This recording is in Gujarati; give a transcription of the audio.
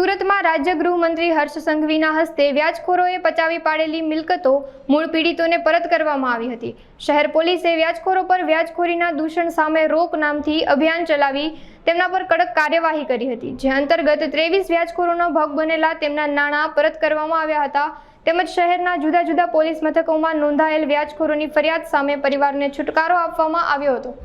સુરતમાં રાજ્ય ગૃહમંત્રી હર્ષ સંઘવીના હસ્તે વ્યાજખોરોએ પચાવી પાડેલી મિલકતો મૂળ પીડિતોને પરત કરવામાં આવી હતી। શહેર પોલીસે વ્યાજખોરો પર વ્યાજખોરીના દૂષણ સામે રોક નામથી અભિયાન ચલાવી તેમના પર કડક કાર્યવાહી કરી હતી, જે અંતર્ગત 23 વ્યાજખોરોનો ભોગ બનેલા તેમના નાણાં પરત કરવામાં આવ્યા હતા। તેમજ શહેરના જુદા જુદા પોલીસ મથકોમાં નોંધાયેલ વ્યાજખોરોની ફરિયાદ સામે પરિવારને છુટકારો આપવામાં આવ્યો હતો।